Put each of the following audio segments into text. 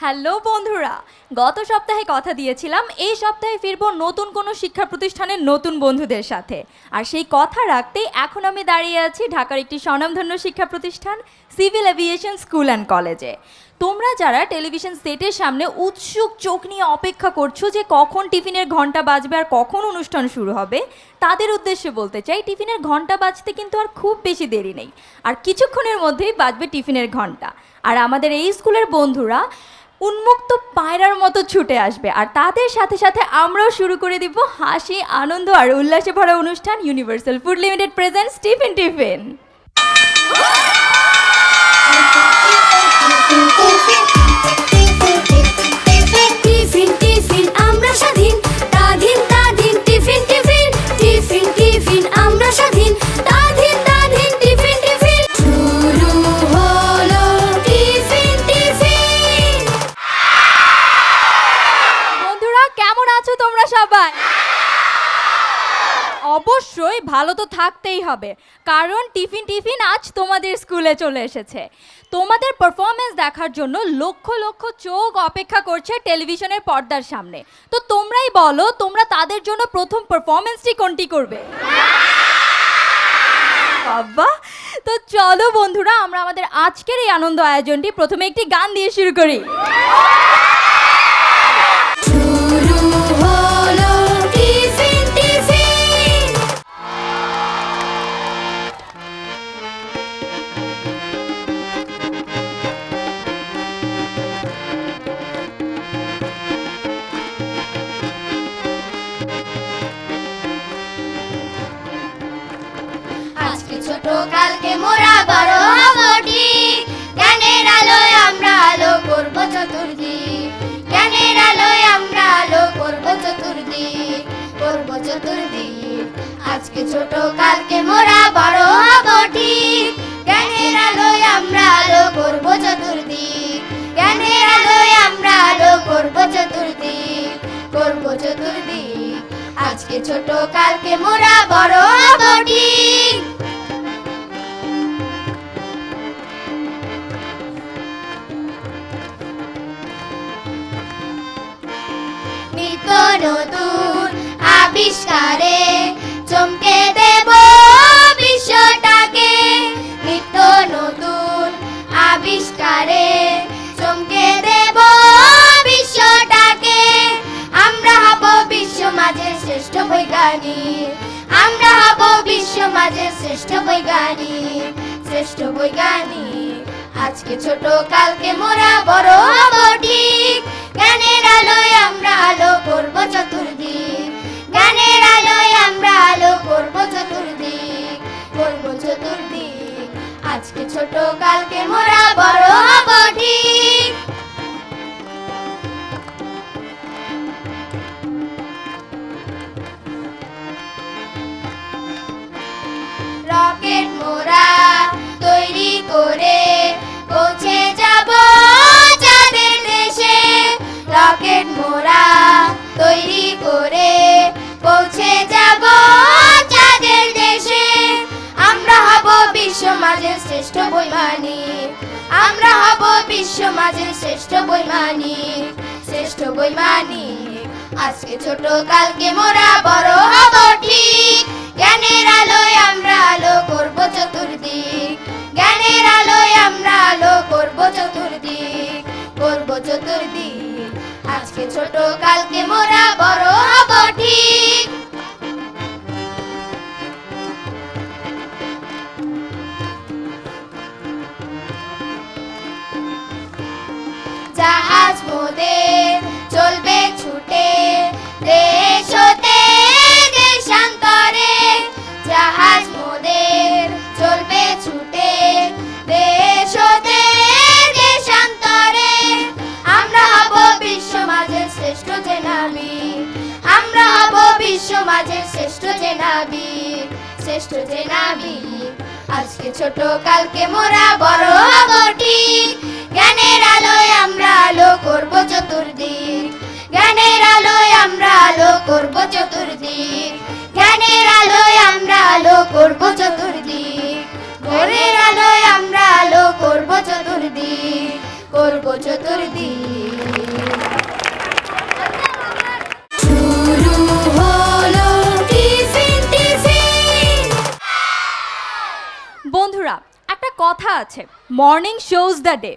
Hello বন্ধুরা, গত সপ্তাহে কথা দিয়েছিলাম এই সপ্তাহে ফিরবো নতুন কোনো শিক্ষা প্রতিষ্ঠানের নতুন বন্ধুদের সাথে। আর সেই কথা রাখতেই এখন আমি দাঁড়িয়ে আছি ঢাকার একটি স্বনামধন্য শিক্ষা প্রতিষ্ঠান সিভিল এভিয়েশন স্কুল অ্যান্ড কলেজে। তোমরা যারা টেলিভিশন সেটের সামনে উৎসুক চোখ নিয়ে অপেক্ষা করছো যে কখন টিফিনের ঘন্টা বাজবে আর কখন অনুষ্ঠান শুরু হবে, তাদের উদ্দেশ্যে বলতে চাই টিফিনের ঘন্টা বাজতে কিন্তু আর খুব বেশি দেরি নেই। আর কিছুক্ষণের মধ্যেই বাজবে টিফিনের ঘন্টা। আর আমাদের এই স্কুলের বন্ধুরা উন্মুক্ত পায়রার মতো ছুটে আসবে, আর তাদের সাথে সাথে আমরাও শুরু করে দিব হাসি, আনন্দ আর উল্লাসে ভরা অনুষ্ঠান universal food limited presents tiffin tiffin. Tiffin tiffin আমরা স্বাধীন, তাধিন তাধিন টিফিন টিফিন, টিফিন টিফিন আমরা স্বাধীন, তাধিন তাধিন টিফিন টিফিন। শুরু হলো টিফিন টিফিন। বন্ধুরা কেমন আছো তোমরা সবাই? অবশ্যই ভালো তো থাকতেই হবে, কারণ টিফিন টিফিন আজ তোমাদের স্কুলে চলে এসেছে। তোমাদের পারফরমেন্স দেখার জন্য লক্ষ লক্ষ চোখ অপেক্ষা করছে টেলিভিশনের পর্দার সামনে। তো তোমরাই বলো, তোমরা তাদের জন্য প্রথম পারফরমেন্সটি কোনটি করবে? বাবা, তো চলো বন্ধুরা, আমরা আমাদের আজকের এই আনন্দ আয়োজনটি প্রথমে একটি গান দিয়ে শুরু করি। শুরু হলো টিফিন টিফিন। আজকে ছোট কালকে মোরা বড় হব ঠিক, জ্ঞানের আলোয় আমরা আলো করব চতুর্দিক, জ্ঞানের আলোয় আমরা আলো করব চতুর্দিক, করব চতুর্দিক। আজকে ছোট কালকে মোরা বড় হব ঠিক, জ্ঞানের আলোয় আমরা আলো করব চতুর্দিক, জ্ঞানের আলোয় আমরা আলো করব চতুর্দিক, করব চতুর্দিক। আজকে ছোট কালকে মোরা বড় হব ঠিক। নিত্য নতুন আবিষ্কারে চমকে দেব বিশ্বটাকে, নিত্য নতুন আবিষ্কারে চমকে দেব বিশ্বটাকে। আমরা হব বিশ্ব মাঝের শ্রেষ্ঠ বৈজ্ঞানিক, আমরা হব বিশ্ব মাঝের শ্রেষ্ঠ বৈজ্ঞানিক, শ্রেষ্ঠ বৈজ্ঞানিক। আজকে ছোট কালকে মোরা বড় হব ঠিক, জ্ঞানের আলোয় আমরা আলো করব চতুর্দিক, জ্ঞানের আলোয় আমরা আলো করব চতুর্দিক, করব চতুর্দিক। আজকে ছোট কালকে মোরা বড় হব ঠিক। রকেট মোরা তৈরি করে পৌঁছে যাব চাঁদের দেশে, রকেট মোরা তৈরি করে পৌঁছে যাব চাঁদের দেশে। আমরা হব বিশ্ব মাঝের শ্রেষ্ঠ বৈমানিক, আমরা হব বিশ্ব মাঝের শ্রেষ্ঠ বৈমানিক, শ্রেষ্ঠ বৈমানিক। আজকে ছোট কালকে মোরা বড় হব ঠিক, জ্ঞানের আলোয় আমরা আলো করব চতুর্দিক, জ্ঞানের আলোয় আমরা আলো করব চতুর্দিক, করব চতুর্দিক। আজকে ছোট কালকে মোরা বড় হব ঠিক। জাহাজ মোদের চলবে ছুটে দেশ হতে দেশান্তরে, জাহাজ মোদের চলবে ছুটে দেশ হতে দেশান্তরে। আমরা হব বিশ্ব মাঝের শ্রেষ্ঠ যে নাবিক, আমরা হব বিশ্ব মাঝের শ্রেষ্ঠ যে নাবিক, শ্রেষ্ঠ যে নাবিক। আজকে ছোট কালকে মোরা বড় হব ঠিক, জ্ঞানের আলোয় আমরা আলো করব চতুর্দিক, জ্ঞানের আলোয় আমরা আলো করব চতুর্দিক, জ্ঞানের আলোয় আমরা আলো করব চতুর্দিক, ভোরের আলোয় আমরা আলো করব চতুর্দিক, করব চতুর্দিক। শুরু হলো টিফিন টিফিন। বন্ধুরা, একটা কথা আছে, মর্নিং শোজ দ্য ডে।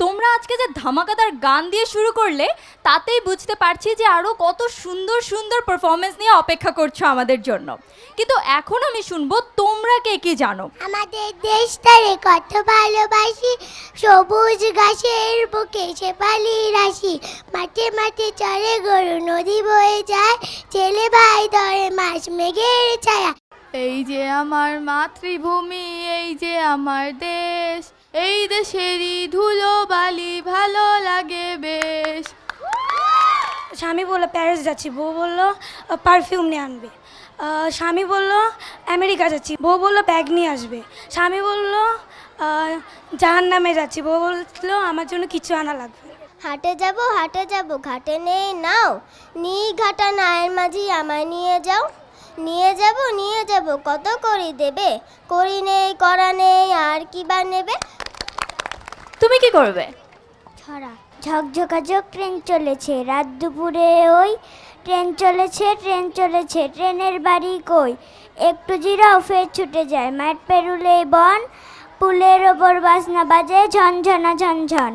তোমরা আজকে যে ধামাকাদার গান দিয়ে শুরু করলে, তাতেই বুঝতে পারছি যে আরও কত সুন্দর সুন্দর পারফরমেন্স নিয়ে অপেক্ষা করছো আমাদের জন্য। কিন্তু এখন আমি শুনবো তোমরা কে কি জানো। আমাদের দেশটারে কত ভালোবাসি, সবুজ ঘাসের বুকে শেফালি রাশি, মাঠে মাঠে চড়ে গরু, নদী বয়ে যায়, ছেলে ভাই ধরে মাছ মেঘের ছায়া। এই যে আমার মাতৃভূমি, এই যে আমার দেশ, এই দেশেরই ধুলো বালি ভালো লাগে বেশ। স্বামী বললো প্যারিস যাচ্ছি, বউ বললো পারফিউম নিয়ে আনবে। স্বামী বললো আমেরিকা যাচ্ছি, বউ বললো ব্যাগ নিয়ে আসবে। স্বামী বললো জাহান্নামে যাচ্ছি, বউ বললো আমার জন্য কিছু আনা লাগবে। হাটে যাব ঘাটে নেই নাও, ঘাটা নায়ের মাঝি আমায় নিয়ে যাও। নিয়ে যাব কত করি দেবে, করি নেই করা নেই আর কি বা নেবে। তুমি কি করবে? ছড়া। ঝকঝকাঝক ট্রেন চলেছে রাত দুপুরে, ওই ট্রেন চলেছে ট্রেনের বাড়ি কই, একটু জিরাও ফের ছুটে যায়, মাঠ পেরুলে বন, পুলের ওপর বাজনা বাজে ঝনঝনা ঝনঝন।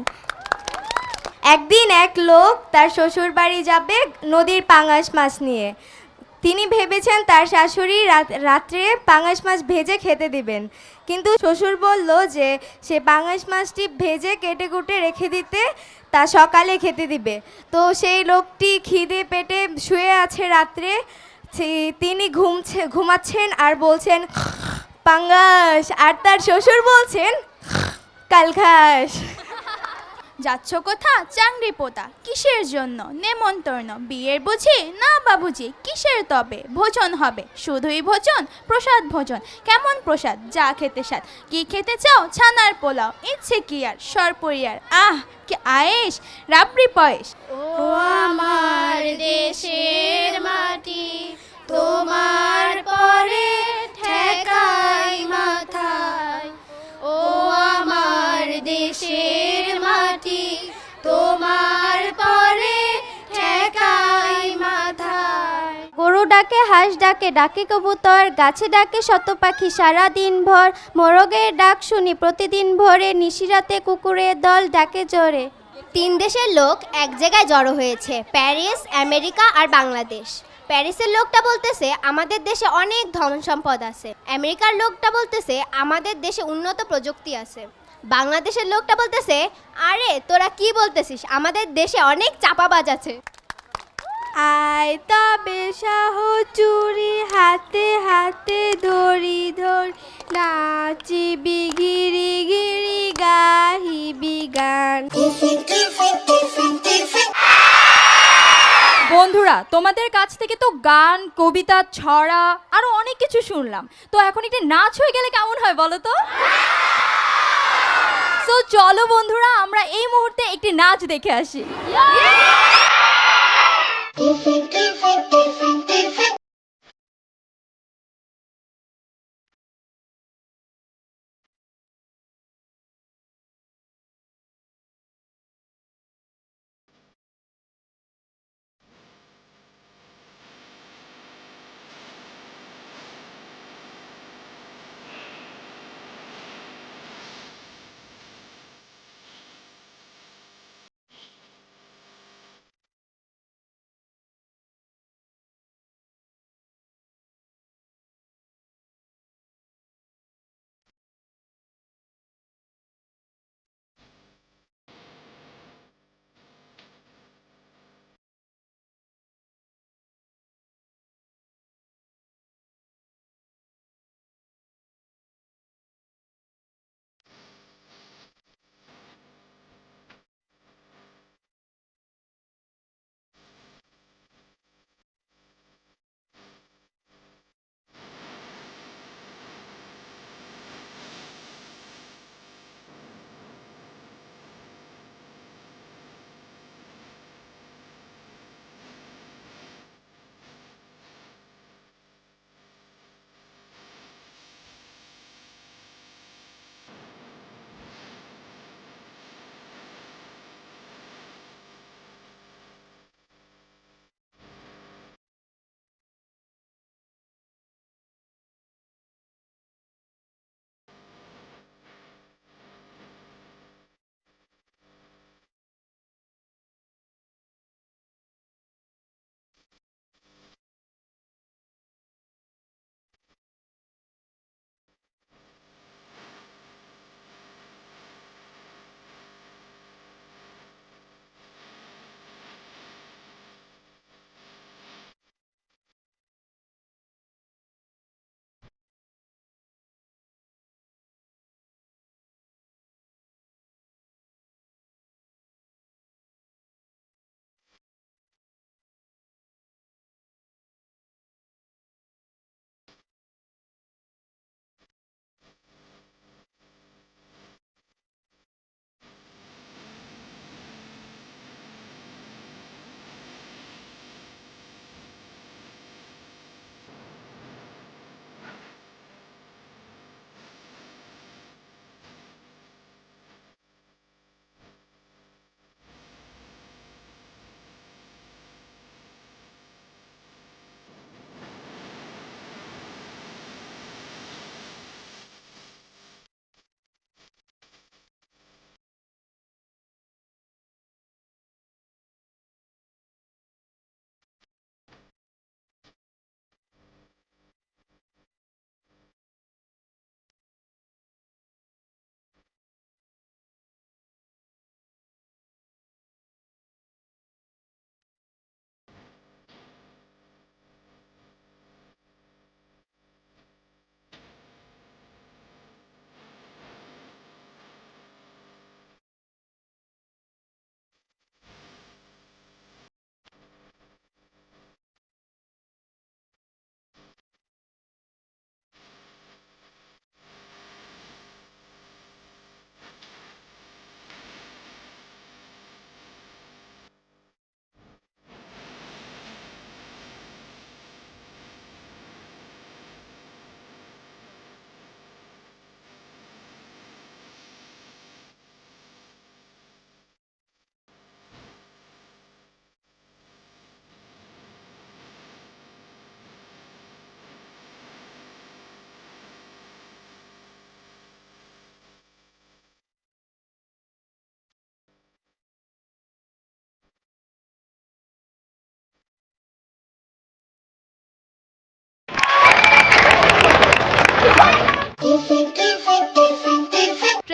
একদিন এক লোক তার শ্বশুর বাড়ি যাবে নদীর পাঙাশ মাছ নিয়ে। তিনি ভেবেছেন তার শাশুড়ি রাত্রে পাঙাশ মাছ ভেজে খেতে দিবেন, কিন্তু শ্বশুর বলল যে সে পাঙাশ মাছটি ভেজে কেটে কুটে রেখে দিতে, তা সকালে খেতে দিবে। তো সেই লোকটি খিদে পেটে শুয়ে আছে রাত্রে, তিনি ঘুমাচ্ছেন আর বলছেন পাঙ্গাস, আর তার শ্বশুর বলছেন কাল খাস। যাচ্ছ কোথা চাংড়ি পোতা, কিসের জন্য নেমন্তন্ন, বিয়ের বুঝি না বাবুজি, কিসের তবে ভোজন হবে, শুধুই ভোজন প্রসাদ ভোজন, কেমন প্রসাদ যা খেতে স্বাদ, কি খেতে চাও ছানার পোলাও, ইচ্ছে কি আর সরপরিয়ার, আহ কি আয়েশ রাবড়ি পয়েশ। ও আমার দেশের মাটি, তোমার পরে ঠেকাই মাথায়। ও আমার দেশের মাটি, তোমার পরে ঠেকাই মাথায়। গরু ডাকে হাঁস ডাকে ডাকে কবুতর, গাছে ডাকে শত পাখি সারা দিন ভর, মোরগের ডাক শুনি প্রতিদিন ভোরে, নিশিরাতে কুকুরের দল ডাকে জোরে। 3 দেশের লোক এক জায়গায় জড়ো হয়েছে, প্যারিস, আমেরিকা আর বাংলাদেশ। প্যারিসের লোকটা বলতেছে আমাদের দেশে অনেক ধন সম্পদ আছে, আমেরিকার লোকটা বলতেছে আমাদের দেশে উন্নত প্রযুক্তি আছে, বাংলাদেশের লোকটা বলতেছে আরে তোরা কি বলতেছিস, আমাদের দেশে অনেক চাপাবাজ আছে। আয় তবে চুরি হাতে হাতে ধরি ধরি, নাচিবি গিরি গিরি গাহিবি গান। বন্ধুরা, তোমাদের কাছ থেকে তো গান, কবিতা, ছড়া আরো অনেক কিছু শুনলাম, তো এখন একটু নাচ হয়ে গেলে কেমন হয় বলো তো? সো চলো বন্ধুরা, আমরা এই মুহূর্তে একটি নাচ দেখে আসি।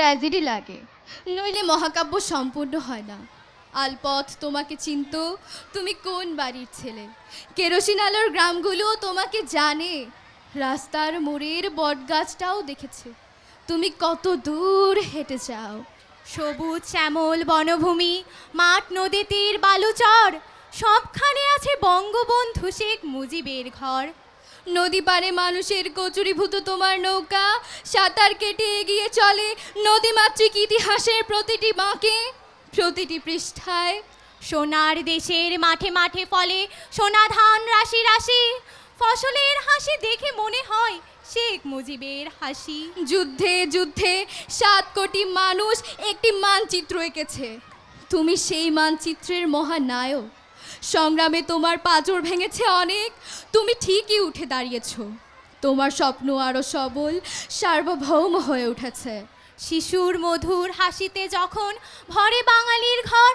ট্র্যাজেডি লাগে, নইলে মহাকাব্য সম্পূর্ণ হয় না। আলপথ তোমাকে চিনত, তুমি কোন বাড়ির ছেলে। কেরোসিন আলোর গ্রামগুলো তোমাকে জানে, রাস্তার মোড়ের বটগাছটাও দেখেছে। তুমি কত দূর হেঁটে যাও। সবুজ শ্যামল বনভূমি, মাঠ, নদী তীর, বালুচর, সবখানে আছে বঙ্গবন্ধু শেখ মুজিবের ঘর। নদী পারে মানুষের কচুরিভূত তোমার নৌকা, সাঁতার কেটে এগিয়ে চলে নদীমাতৃক ইতিহাসের প্রতিটি বাঁকে, প্রতিটি পৃষ্ঠায়। সোনার দেশের মাঠে মাঠে ফলে সোনা ধান রাশি রাশি, ফসলের হাসি দেখে মনে হয় শেখ মুজিবের হাসি। যুদ্ধে যুদ্ধে 7 কোটি মানুষ একটি মানচিত্র এঁকেছে, তুমি সেই মানচিত্রের মহানায়ক। সংগ্রামে তোমার পাঁজর ভেঙেছে অনেক, তুমি ঠিকই উঠে দাঁড়িয়েছো। তোমার স্বপ্ন আরো সবল, সার্বভৌম হয়ে উঠেছে। শিশুর মধুর হাসিতে যখন ভরে বাঙালির ঘর,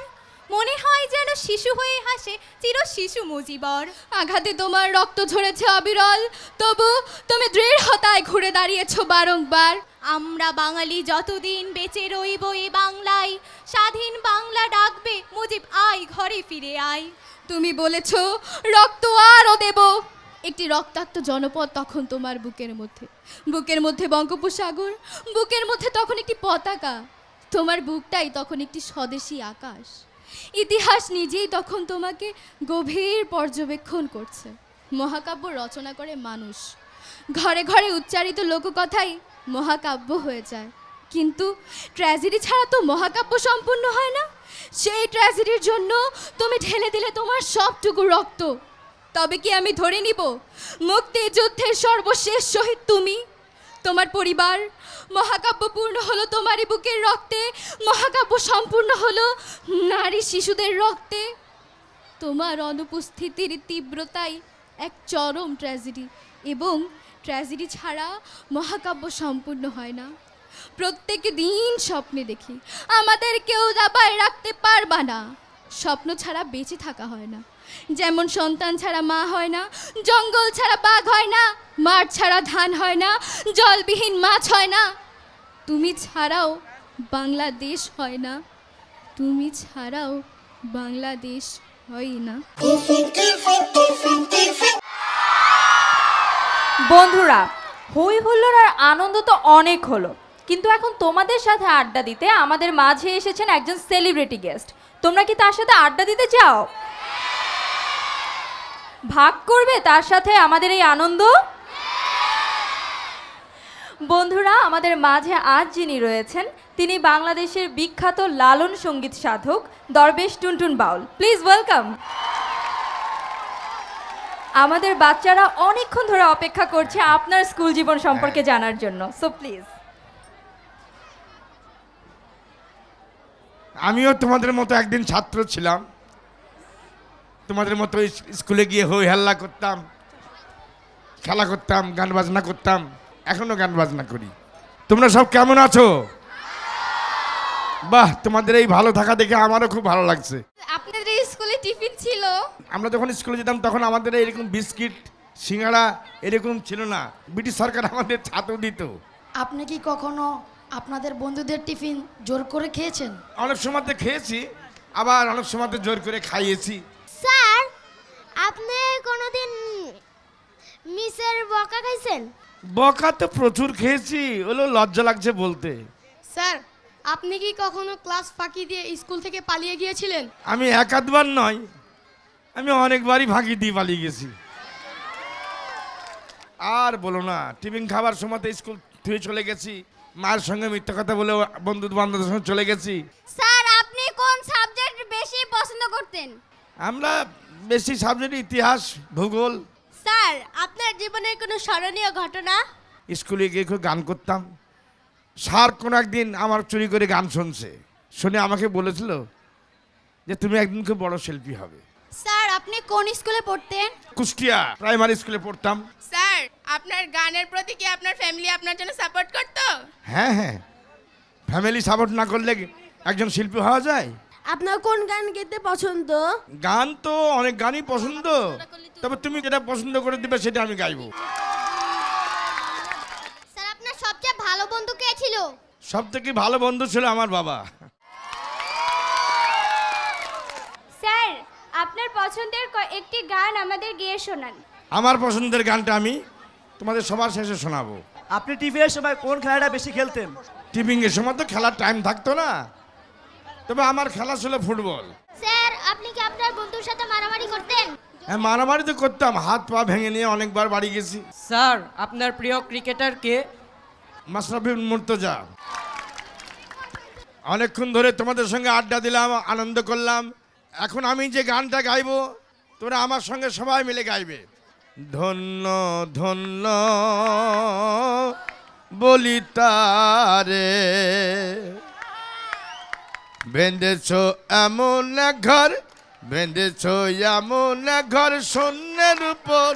মনে হয় যেন শিশু হয়ে হাসে চির শিশু মুজিবর। আঘাতে তোমার রক্ত ঝরেছে অবিরল, তবু তুমি দৃঢ়তায় ঘুরে দাঁড়িয়েছো বারংবার। আমরা বাঙালি যতদিন বেঁচে রইব এ বাংলায়, স্বাধীন বাংলা ডাকবে মুজিব আয় ঘরে ফিরে আয়। তুমি বলেছো রক্ত আরও দেব। একটি রক্তাক্ত জনপদ তখন তোমার বুকের মধ্যে বঙ্গোপসাগর, বুকের মধ্যে তখন একটি পতাকা। তোমার বুকটাই তখন একটি স্বদেশী আকাশ। ইতিহাস নিজেই তখন তোমাকে গভীর পর্যবেক্ষণ করছে। মহাকাব্য রচনা করে মানুষ, ঘরে ঘরে উচ্চারিত লোককথাই মহাকাব্য হয়ে যায়। কিন্তু ট্র্যাজেডি ছাড়া তো মহাকাব্য সম্পূর্ণ হয় না। সেই ট্র্যাজেডির জন্য তুমি ঢেলে দিলে তোমার সবটুকু রক্ত। তবে কি আমি ধরে নিব মুক্তিযুদ্ধের সর্বশেষ শহীদ তুমি, তোমার পরিবার? মহাকাব্য পূর্ণ হলো তোমারই বুকের রক্তে, মহাকাব্য সম্পূর্ণ হলো নারী শিশুদের রক্তে। তোমার অনুপস্থিতির তীব্রতাই এক চরম ট্র্যাজেডি, এবং ট্র্যাজেডি ছাড়া মহাকাব্য সম্পূর্ণ হয় না। প্রত্যেক দিন স্বপ্নে দেখি আমাদের কেউ দাবায় রাখতে পারবা না। স্বপ্ন ছাড়া বেঁচে থাকা হয় না। যেমন সন্তান ছাড়া মা হয় না, জঙ্গল ছাড়া বাঘ হয় না, মাঠ ছাড়া ধান হয় না, জলবিহীন মাছ হয় না। তুমি ছাড়াও বাংলাদেশ হয় না, তুমি ছাড়াও বাংলাদেশ হয় না। বন্ধুরা, হই হুল্লোড় আর আনন্দ তো অনেক হলো, কিন্তু এখন তোমাদের সাথে আড্ডা দিতে আমাদের মাঝে এসেছেন একজন সেলিব্রিটি গেস্ট। তোমরা কি তার সাথে আড্ডা দিতে চাও? ভাগ করবে তার সাথে আমাদের এই আনন্দ? বন্ধুরা, আমাদের মাঝে আজ যিনি রয়েছেন তিনি বাংলাদেশের বিখ্যাত লালন সঙ্গীত সাধক দরবেশ টুনটুন বাউল। Please welcome. আমাদের বাচ্চারা অনেকক্ষণ ধরে অপেক্ষা করছে আপনার স্কুল জীবন সম্পর্কে জানার জন্য, সো প্লিজ। আমিও তোমাদের মতো একদিন ছাত্র ছিলাম, তোমাদের মতো স্কুলে গিয়ে হই হাল্লা করতাম, খেলা করতাম, গান বাজনা করতাম, এখনো গান বাজনা করি। তোমরা সব কেমন আছো? বাহ, তোমাদের এই ভালো থাকা দেখে আমারও খুব ভালো লাগছে। আপনাদের এই স্কুলে টিফিন ছিল? আমরা যখন স্কুলে যেতাম তখন আমাদের এরকম বিস্কিট, সিঙ্গাড়া এরকম ছিল না। ব্রিটিশ সরকার আমাদের ছাত্র দিত। আপনি কি কখনো আপনাদের বন্ধুদের টিফিন জোর করে খেয়েছেন? অনেক সময়তে খেয়েছি, আবার অনেক সময়তে জোর করে খাইয়েছি। স্যার, আপনি কোনোদিন মিসের বকা খাইছেন? বকা তো প্রচুর খেয়েছি, হলো লজ্জা লাগছে বলতে। স্যার, আপনি কি কখনো ক্লাস ফাঁকি দিয়ে স্কুল থেকে পালিয়ে গিয়েছিলেন? আমি এক আধবার নয়, আমি অনেকবারই ফাঁকি দিয়ে পালিয়ে গেছি। আর বলো না, টিফিন খাবার সময়তে স্কুল থুয়ে চলে গেছি, মায়ের সঙ্গে মিথ্যা কথা বলে বন্ধু বান্ধবের সঙ্গে চলে গেছি। স্যার, আপনি কোন সাবজেক্ট বেশি পছন্দ করতেন? আমরা বেশি সাবজেক্ট ইতিহাস, ভূগোল। স্যার, আপনার জীবনের কোনো স্মরণীয় ঘটনা? স্কুলে গিয়ে খুব গান করতাম। স্যার কোনো একদিন আমার চুরি করে গান শুনে আমাকে বলেছিল যে তুমি একদিন খুব বড় শিল্পী হবে। স্যার, আপনি কোন স্কুলে পড়তেন? কুষ্টিয়া প্রাইমারি স্কুলে পড়তাম। স্যার, আপনার গানের প্রতি কি আপনার ফ্যামিলি আপনার জন্য সাপোর্ট করতো? হ্যাঁ হ্যাঁ, ফ্যামিলি সাপোর্ট না করলে একজন শিল্পী হওয়া যায়? আপনার কোন গান গেতে পছন্দ? গান তো অনেক গানই পছন্দ, তবে তুমি যেটা পছন্দ করে দিবে সেটা আমি গাইবো। স্যার, আপনার সবচেয়ে ভালো বন্ধু কে ছিল? সব থেকে ভালো বন্ধু ছিল আমার বাবা। স্যার আপনার পছন্দের একটি গান আমাদের গেয়ে শোনান। আমার পছন্দের গানটা আমি তোমাদের সবার শেষে শোনাবো। আপনি টিফিনের সময় কোন খেলাটা বেশি খেলতেন? টিফিনের সময় তো খেলার টাইম থাকতো না, তবে আমার খেলা ছিল ফুটবল। স্যার আপনি কি আপনার বন্ধুর সাথে মারামারি করতেন? হ্যাঁ, মারামারি তো করতাম, হাত পা ভেঙে নিয়ে অনেকবার বাড়ি গেছি। স্যার আপনার প্রিয় ক্রিকেটার কে? মাশরাফি মুর্তজা। অনেকক্ষণ ধরে তোমাদের সঙ্গে আড্ডা দিলাম, আনন্দ করলাম। এখন আমি যে গানটা গাইবো তোরা আমার সঙ্গে সবাই মিলে গাইবে। ধন্য ধন্য বলি তারে, বেঁধেছ এমন এক ঘর, বেঁধেছ এমন এক ঘর শূন্যের উপর,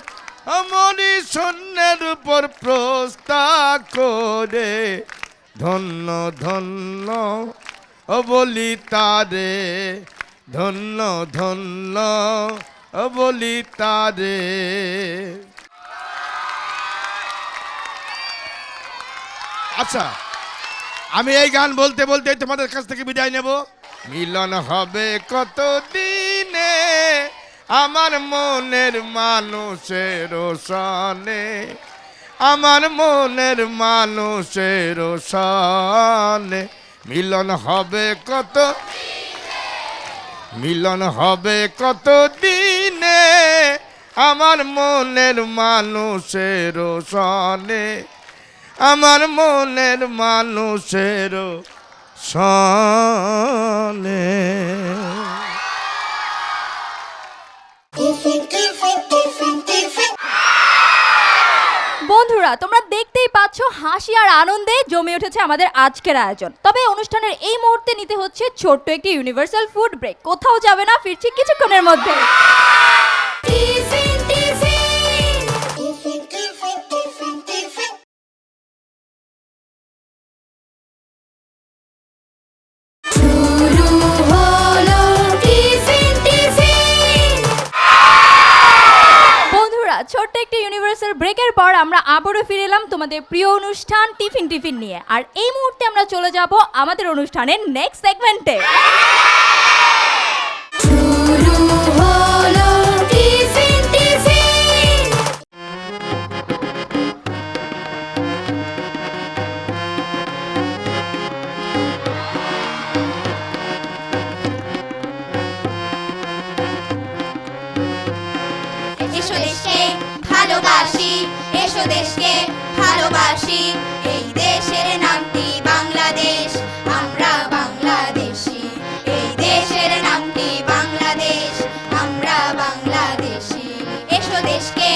আমরি শূন্যের উপর প্রস্তা করে। ধন্য ধন্য বলি তারে, ধন্য ধন্য বলি তারে। আচ্ছা, আমি এই গান বলতে বলতে তোমাদের কাছ থেকে বিদায় নেব। মিলন হবে কত দিনে আমার মনের মানুষের সনে, আমার মনের মানুষের সনে। মিলন হবে কত, মিলন হবে কত দিনে আমার মনের মানুষের সনে, আমার মনের মানুষের সনে। বন্ধুরা তোমরা দেখতেই পাচ্ছ হাসি আর আনন্দে জমে উঠেছে আমাদের আজকের আয়োজন। তবে অনুষ্ঠানের এই মুহূর্তে নিতে হচ্ছে ছোট্ট একটি ইউনিভার্সাল ফুড ব্রেক। কোথাও যাবে না, ফিরছি কিছুক্ষণের মধ্যে। ছোট্ট একটি ইউনিভার্সাল ব্রেকের পর আমরা আবারও ফিরে এলাম তোমাদের প্রিয় অনুষ্ঠান টিফিন টিফিন নিয়ে। আর এই মুহূর্তে আমরা চলে যাব আমাদের অনুষ্ঠানের নেক্সট সেগমেন্টে। এসো দেশকে ভালোবাসি, এসো দেশকে ভালোবাসি, এই দেশের নামটি বাংলাদেশ, আমরা বাংলাদেশি, এই দেশের নামটি বাংলাদেশ, আমরা বাংলাদেশি। এসো দেশকে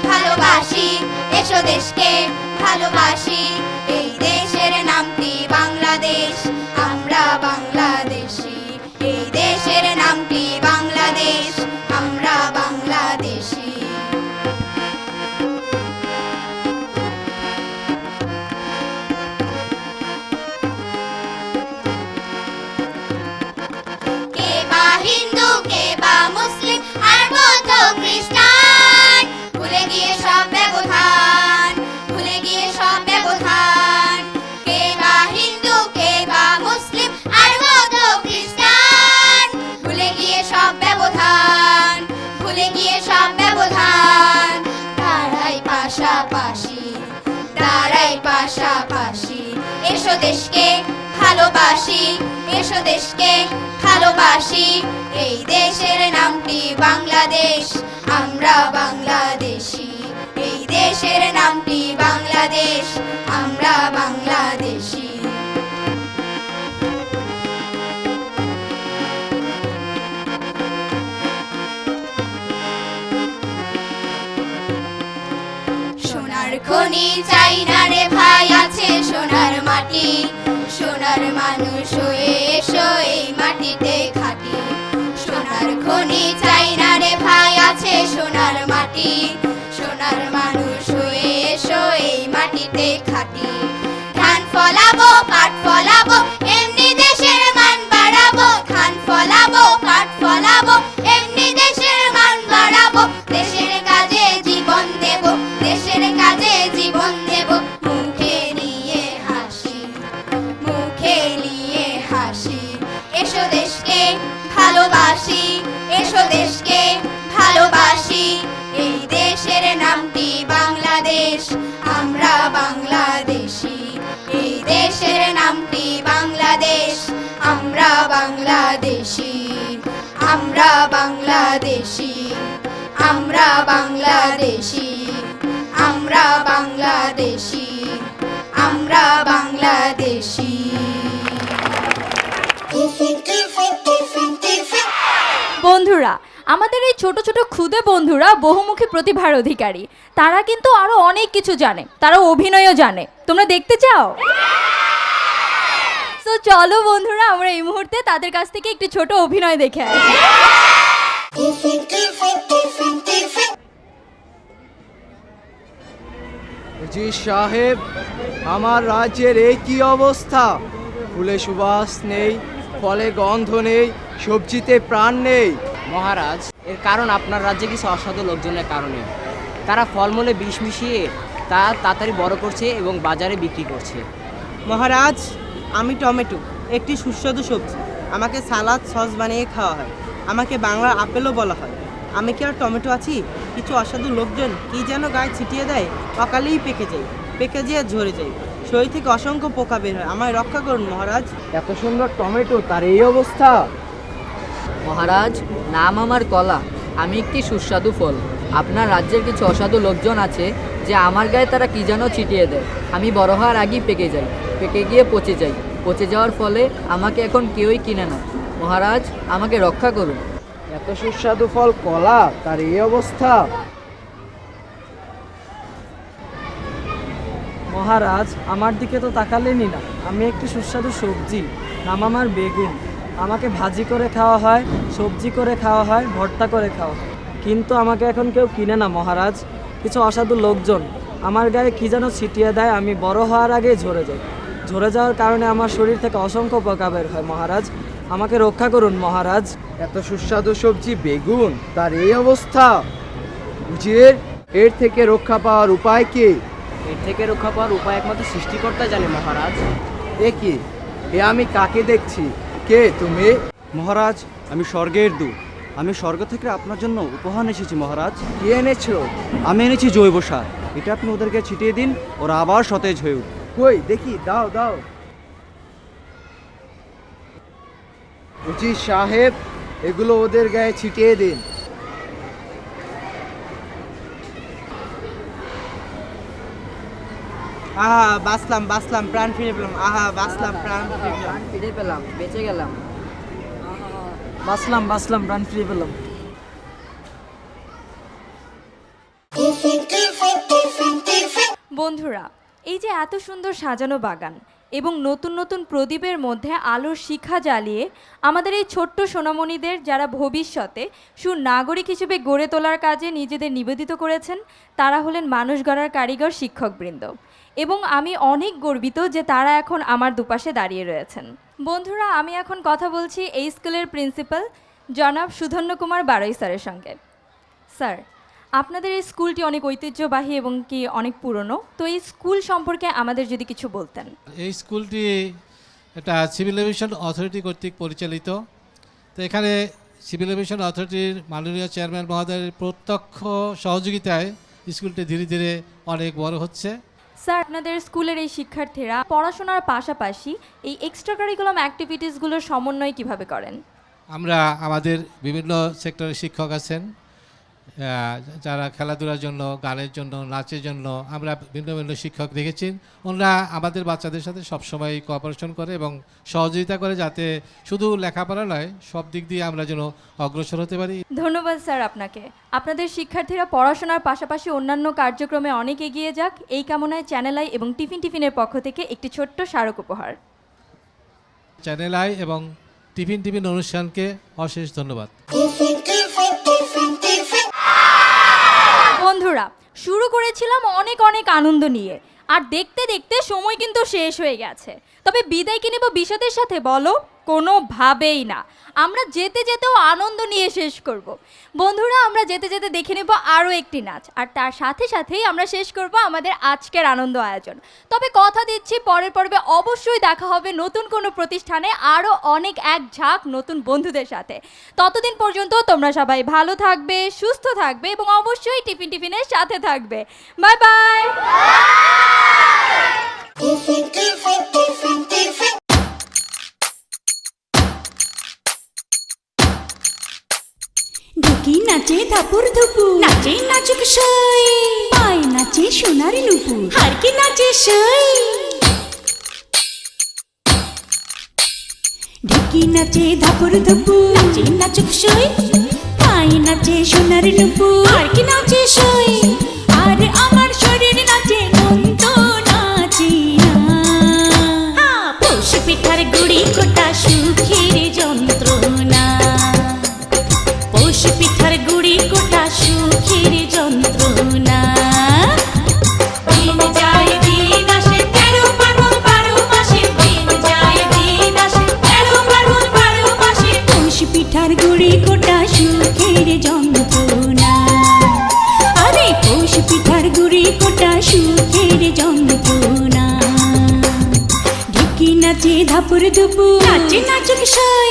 ভালোবাসি, এসো দেশকে ভালোবাসি, এই দেশের নামটি বাংলাদেশ, আমরা বাংলাদেশি, এই দেশের নামটি বাংলাদেশ, আমরা বাংলাদেশি। কে বা হিন্দু, কে বা মুসলিম, আর বৌদ্ধ খ্রিস্টান, ভুলে গিয়ে সব ব্যবধান, ভুলে গিয়ে সব ব্যবধান। কে বা হিন্দু, কে বা মুসলিম, আর বৌদ্ধ খ্রিস্টান, ভুলে গিয়ে সব ব্যবধান, ভুলে গিয়ে সব ব্যবধান। দাঁড়াই পাশাপাশি, দাঁড়াই পাশাপাশি, এসো দেশকে ভালোবাসি, এসো দেশকে ভালোবাসি, এই দেশের নামটি বাংলাদেশ, আমরা বাংলাদেশি, এই দেশের নামটি বাংলাদেশ, আমরা বাংলাদেশি। সোনার খনি চাই না রে ভাই, আছে সোনার মাটি, সোনার মানুষ হয়ে এসো এই মাটিতে খাটি। সোনার খনি চাই না রে ভাই, আছে সোনার মাটি, সোনার মানুষ হয়ে এসো এই মাটিতে খাটি। ধান ফলাবো, পাট ফলাবো, এমনি দেশের মান বাড়াবো, ধান ফলাবো, পাট ফলাবো, এমনি দেশের মান বাড়াবো। দেশের কাজে জীবন দেব, দেশের কাজে জীবন দেব, মুখে নিয়ে হাসি, ভালোবাসি, এসো দেশকে ভালোবাসি। এই দেশের নামটি বাংলাদেশ, আমরা বাংলাদেশি। এই দেশের নামটি বাংলাদেশ, আমরা বাংলাদেশি। আমরা বাংলাদেশি, আমরা বাংলাদেশি, আমরা বাংলাদেশি, আমরা বাংলাদেশি। বন্ধুরা, আমাদের এই ছোট ছোট ক্ষুদে বন্ধুরা বহুমুখী প্রতিভার অধিকারী। তারা কিন্তু আরো অনেক কিছু জানে, তারা অভিনয়ও জানে। তোমরা দেখতে চাও? তো চলো বন্ধুরা, আমরা এই মুহূর্তে তাদের কাছ থেকে একটি ছোট অভিনয় দেখে আসি। জি সাহেব, আমার রাজ্যের এই কি অবস্থা! ফুলে সুবাস নেই, ফলে গন্ধ নেই, সবজিতে প্রাণ নেই। মহারাজ, এর কারণ আপনার রাজ্যে কিছু অসাধু লোকজনের কারণে। তারা ফলমূলে বিষ মিশিয়ে তা তাড়াতাড়ি বড় করছে এবং বাজারে বিক্রি করছে। মহারাজ, আমি টমেটো, একটি সুস্বাদু সবজি। আমাকে সালাদ সস বানিয়ে খাওয়া হয়। আমাকে বাংলার আপেলও বলা হয়। আমি কি আর টমেটো আছি? কিছু অসাধু লোকজন কি যেন গায়ে ছিটিয়ে দেয়, অকালেই পেকে যাই, পেকে যেয়ে ঝরে যাই। শরীর থেকে অসংখ্য পোকা বের হয়। আমায় রক্ষা করুন মহারাজ। এত সুন্দর টমেটো, তার এই অবস্থা! মহারাজ, নাম আমার কলা। আমি একটি সুস্বাদু ফল। আপনার রাজ্যের কিছু অসাধু লোকজন আছে যে আমার গায়ে তারা কি যেন ছিটিয়ে দেয়। আমি বড় হওয়ার আগেই পেকে যাই, পেকে গিয়ে পচে যাই। পচে যাওয়ার ফলে আমাকে এখন কেউই কিনে না। মহারাজ, আমাকে রক্ষা করুন। এত সুস্বাদু ফল কলা, তার এই অবস্থা! মহারাজ, আমার দিকে তো তাকালেনই না। আমি একটি সুস্বাদু সবজি, নাম আমার বেগুন। আমাকে ভাজি করে খাওয়া হয়, সবজি করে খাওয়া হয়, ভর্তা করে খাওয়া হয়। কিন্তু আমাকে এখন কেউ কিনে না মহারাজ। কিছু অসাধু লোকজন আমার গায়ে কি যেন ছিটিয়ে দেয়। আমি বড় হওয়ার আগেই ঝরে যাই। ঝরে যাওয়ার কারণে আমার শরীর থেকে অসংখ্য পোকা বের হয়। মহারাজ, আমাকে রক্ষা করুন মহারাজ। এত সুস্বাদু সবজি বেগুন, তার এই অবস্থা! উজির, এর থেকে রক্ষা পাওয়ার উপায় কি? এর থেকে রক্ষা পাওয়ার উপায় একমাত্র সৃষ্টিকর্তা জানে মহারাজ। এ কি? এ আমি কাকে দেখছি? কে তুমি? মহারাজ, আমি স্বর্গের দূত। আমি স্বর্গ থেকে আপনার জন্য উপহার এসেছি মহারাজ। কি এনেছো? আমি এনেছি জৈব সার। এটা আপনি ওদেরকে ছিটিয়ে দিন, ওরা আবার সতেজ হয়ে উঠবে। কই দেখি, দাও দাও। উজির সাহেব, এগুলো ওদের গায়ে ছিটিয়ে দিন। আহা, বাঁচলাম বাঁচলাম, প্রাণ ফিরে পেলাম। আহা, বাঁচলাম, প্রাণ ফিরে পেলাম। ফিরে পেলাম, বেঁচে গেলাম। বাঁচলাম বাঁচলাম, প্রাণ ফিরে পেলাম। বন্ধুরা, এই যে এত সুন্দর সাজানো বাগান এবং নতুন নতুন প্রদীপের মধ্যে আলোর শিখা জ্বালিয়ে আমাদের এই ছোট্ট সোনামণিদের, যারা ভবিষ্যতে সুনাগরিক হিসেবে গড়ে তোলার কাজে নিজেদের নিবেদিত করেছেন, তারা হলেন মানুষ গড়ার কারিগর শিক্ষকবৃন্দ। এবং আমি অনেক গর্বিত যে তারা এখন আমার দুপাশে দাঁড়িয়ে রয়েছেন। বন্ধুরা, আমি এখন কথা বলছি এই স্কুলের প্রিন্সিপাল জনাব সুধন্য কুমার বারৈ স্যারের সঙ্গে। স্যার, আপনাদের এই স্কুলটি অনেক ঐতিহ্যবাহী এবং কি অনেক পুরনো, তো এই স্কুল সম্পর্কে আমাদের যদি কিছু বলতেন। এই স্কুলটি এটা সিভিল এভিয়েশন অথরিটি কর্তৃক পরিচালিত। তো এখানে সিভিল এভিয়েশন অথরিটির মাননীয় চেয়ারম্যান মহোদয়ের প্রত্যক্ষ সহযোগিতায় স্কুলটি ধীরে ধীরে অনেক বড় হচ্ছে। স্যার, আপনাদের স্কুলের এই শিক্ষার্থীরা পড়াশোনার পাশাপাশি এই এক্সট্রা কারিকুলাম অ্যাক্টিভিটিসগুলোর সমন্বয় কিভাবে করেন? আমরা আমাদের বিভিন্ন সেক্টরের শিক্ষক আছেন, যারা খেলাধুলার জন্য, গানের জন্য, নাচের জন্য আমরা ভিন্ন ভিন্ন শিক্ষক রেখেছি। ওনারা আমাদের বাচ্চাদের সাথে সবসময় কোঅপারেশন করে এবং সহযোগিতা করে, যাতে শুধু লেখাপড়া নয়, সব দিক দিয়ে আমরা যেন অগ্রসর হতে পারি। ধন্যবাদ স্যার আপনাকে। আপনাদের শিক্ষার্থীরা পড়াশোনার পাশাপাশি অন্যান্য কার্যক্রমে অনেক এগিয়ে যাক, এই কামনায় চ্যানেল আই এবং টিফিনের পক্ষ থেকে একটি ছোট্ট স্মারক উপহার। চ্যানেল আই এবং টিফিন অনুষ্ঠানকে অশেষ ধন্যবাদ। বন্ধুরা, শুরু করেছিলাম অনেক অনেক আনন্দ নিয়ে, আর দেখতে দেখতে সময় কিন্তু শেষ হয়ে গেছে। তবে বিদায় কি নেব বিষাদের সাথে বলো? কোনোভাবেই না। আমরা যেতে যেতেও আনন্দ নিয়ে শেষ করব। বন্ধুরা, আমরা যেতে যেতে দেখে নেব আরও একটি নাচ, আর তার সাথে সাথেই আমরা শেষ করব আমাদের আজকের আনন্দ আয়োজন। তবে কথা দিচ্ছি, পরের পর্বে অবশ্যই দেখা হবে নতুন কোনো প্রতিষ্ঠানে আরও অনেক এক ঝাঁক নতুন বন্ধুদের সাথে। ততদিন পর্যন্ত তোমরা সবাই ভালো থাকবে, সুস্থ থাকবে এবং অবশ্যই টিফিনের সাথে থাকবে। Bye bye. ঢুকি নাচে ধাপুর ধুপু, নাচে নাচুক সই, পায় নাচে সোনার নুপুর, হারকি নাচে সই। ঢুকি নাচে ধাপুর ধুপু, নাচে নাচুক সই, পায় নাচে সোনার নুপুর, হারকি নাচে সই। আর আমার শরীর নাচে, মন তো নাচে না। পৌষ পিঠার গুড়ি কোটা সুখের যন্ত্রণা, পৌষ পিঠার গুড়ি কোটা সুখের যন্ত্রণা। দিন যায় দিন আসে, 13 পার্বণ 12 মাসে, দিন যায় দিন আসে, 13 পার্বণ 12 মাসে। পৌষ পিঠার গুড়ি কোটা সুখের যন্ত্রণা, আরে পৌষ পিঠার গুড়ি কোটা সুখের যন্ত্রণা। ঢুকি নাচে ধাপুর ধুপু, নাচে নাচুক সই।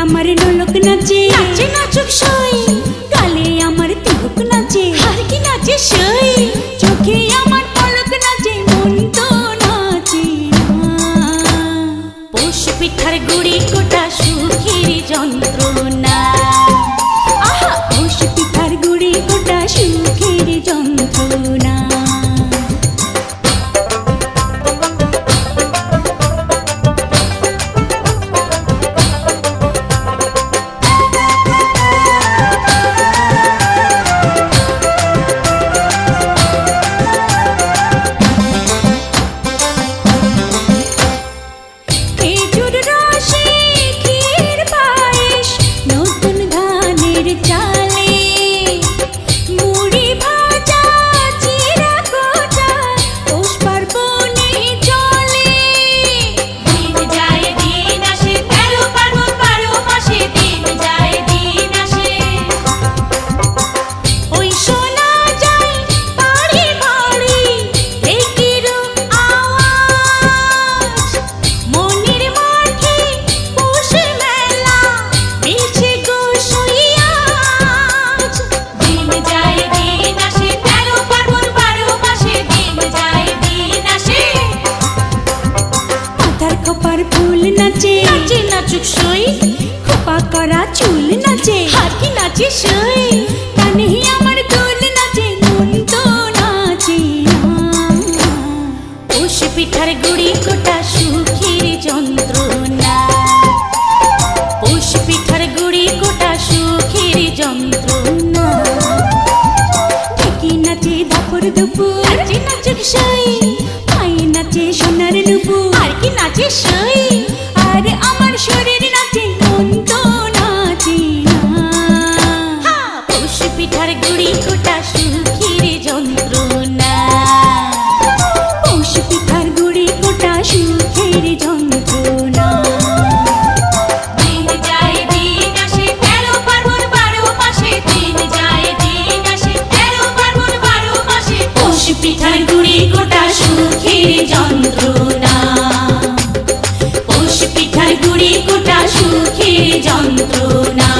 আমার নোলক নাচে, নাচে নাচুক সই, গালে আমার তিলক নাচে, হারকি নাচে সই। চোখে আমার পলক নাচে, মন তো নাচে না। পৌষ পিঠার গুড়ি কোটা সুখের যন্ত্রণা, আহা পৌষ পিঠার গুড়ি কোটা সুখের যন্ত্রণা। চুল নাচে, হারকি নাচে সই। কানে আমার দোল নাচে, মন তো নাচে না। পৌষ পিঠার গুড়ি কোটা সুখের যন্ত্রণা, পৌষ পিঠার গুড়ি কোটা সুখের যন্ত্রণা। ঢেকি নাচে ধাপুর ধুপু, নাচে নাচুক সই, পায়ে নাচে সোনার নুপুর, হারকি নাচে সই। আর আমার শরীর নাচে, মন তো নাচে না। পৌষ পিঠার গুড়ি কোটা সুখের যন্ত্রণা, পৌষ পিঠার গুড়ি কোটা সুখের যন্ত্রণা। দিন যায় দিন আসে, 13 পার্বণ 12 মাসে, দিন যায় দিন আসে, 13 পার্বণ 12 মাসে। পৌষ পিঠার গুড়ি গোটা সুখের যন্ত্রণা পোষ পিঠার গুড়ি গোটা সুখের যন্ত্রণা